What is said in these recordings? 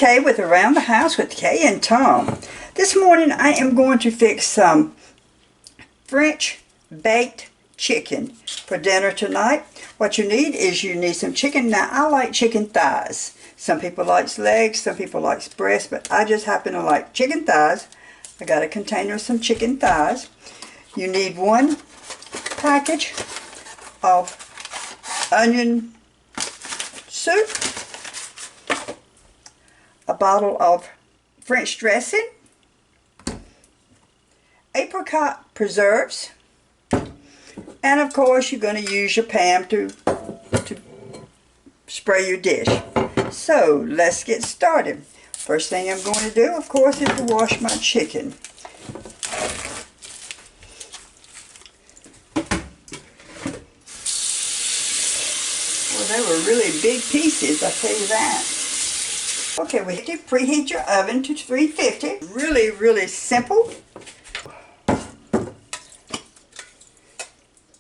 Kay with Around the House with Kay and Tom. This morning I am going to fix some French baked chicken for dinner tonight. What you need is some chicken. Now I like chicken thighs. Some people like legs, some people like breast, but I just happen to like chicken thighs. I got a container of some chicken thighs. You need 1 package of onion soup, a bottle of French dressing, Apricot Preserves, and of course you're going to use your pan to spray your dish. So let's get started. First thing I'm going to do, of course, is to wash my chicken. Well, they were really big pieces, I'll tell you that. Okay, we have to preheat your oven to 350. Really, really simple.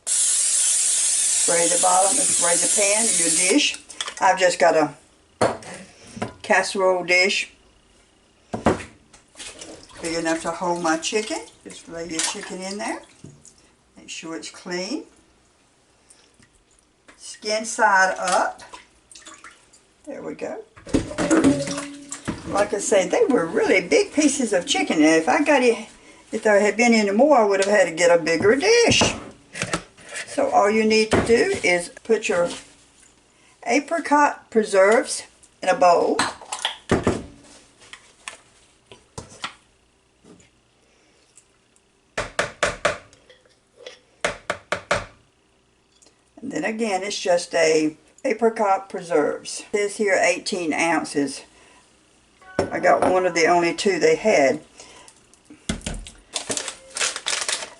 Spray the bottom and spray the pan of your dish. I've just got a casserole dish big enough to hold my chicken. Just lay your chicken in there. Make sure it's clean. Skin side up. There we go. Like I say, they were really big pieces of chicken. And if there had been any more, I would have had to get a bigger dish. So all you need to do is put your Apricot Preserves in a bowl. And then again, it's just a Apricot Preserves. It says here 18 ounces. I got one of the only 2 they had.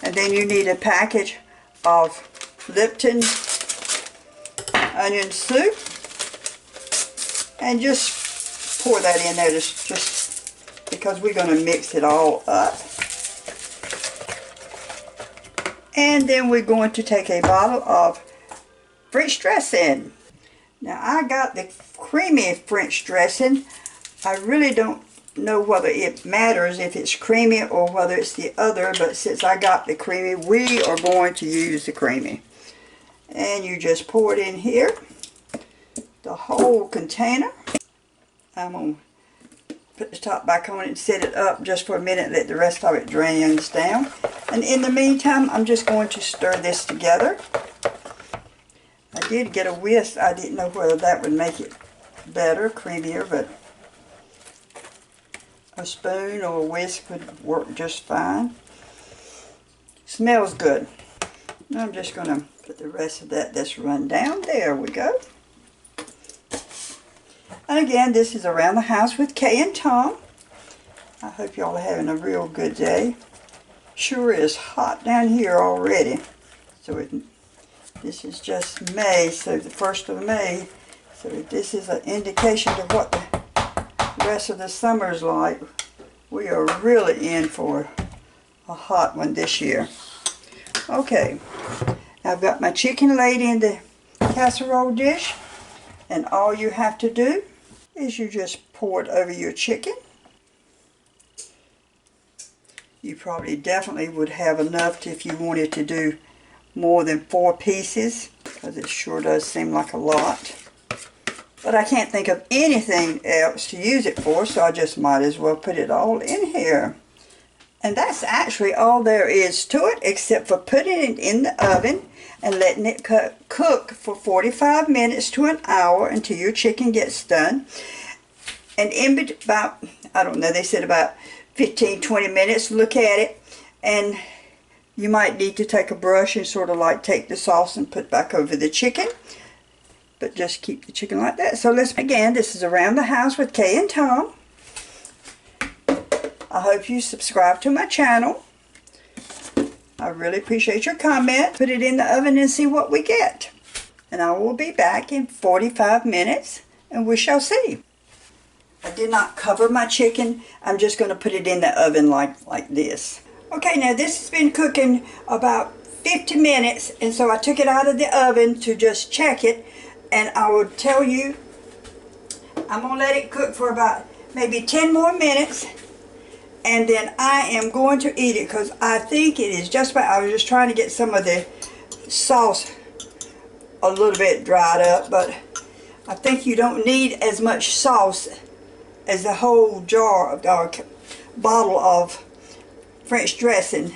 And then you need a package of Lipton onion soup. And just pour that in there just because we're going to mix it all up. And then we're going to take a bottle of French dressing. Now I got the creamy French dressing. I really don't know whether it matters if it's creamy or whether it's the other, but since I got the creamy, we are going to use the creamy. And you just pour it in here, the whole container. I'm going to put the top back on it and set it up just for a minute, let the rest of it drains down. And in the meantime, I'm just going to stir this together. I did get a whisk. I didn't know whether that would make it better, creamier, but a spoon or a whisk would work just fine. Smells good. I'm just going to put the rest of that just run down. There we go. And again, this is Around the House with Kay and Tom. I hope y'all are having a real good day. Sure is hot down here already. So this is just May, so the 1st of May. So this is an indication of what the rest of the summer's like. We are really in for a hot one this year. Okay, I've got my chicken laid in the casserole dish, and all you have to do is you just pour it over your chicken. You probably definitely would have enough if you wanted to do more than 4 pieces, because it sure does seem like a lot. But I can't think of anything else to use it for, so I just might as well put it all in here. And that's actually all there is to it, except for putting it in the oven and letting it cook for 45 minutes to an hour until your chicken gets done. And in about, I don't know, they said about 15-20 minutes, look at it, and you might need to take a brush and sort of like take the sauce and put back over the chicken. But just keep the chicken like that. So again, this is Around the House with Kay and Tom. I hope you subscribe to my channel. I really appreciate your comment. Put it in the oven and see what we get. And I will be back in 45 minutes and we shall see. I did not cover my chicken. I'm just going to put it in the oven like this. Okay, now this has been cooking about 50 minutes, and so I took it out of the oven to just check it, and I will tell you, I'm going to let it cook for about maybe 10 more minutes, and then I am going to eat it because I think it is just about. I was just trying to get some of the sauce a little bit dried up, but I think you don't need as much sauce as the whole jar of our bottle of French dressing.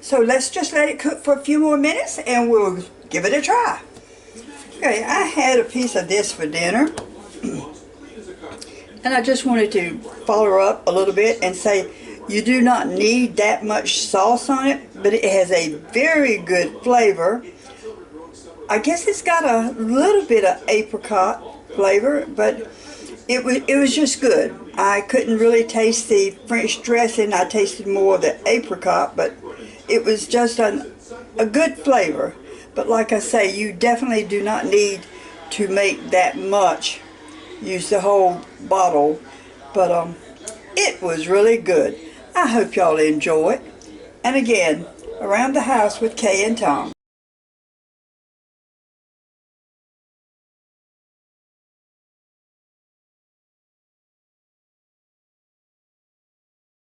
So let's just let it cook for a few more minutes and we'll give it a try. Okay, I had a piece of this for dinner and I just wanted to follow up a little bit and say you do not need that much sauce on it, but it has a very good flavor. I guess it's got a little bit of apricot flavor, but it was just good. I couldn't really taste the French dressing. I tasted more of the apricot, but it was just a good flavor. But like I say, you definitely do not need to make that much. Use the whole bottle. But it was really good. I hope y'all enjoy it. And again, Around the House with Kay and Tom.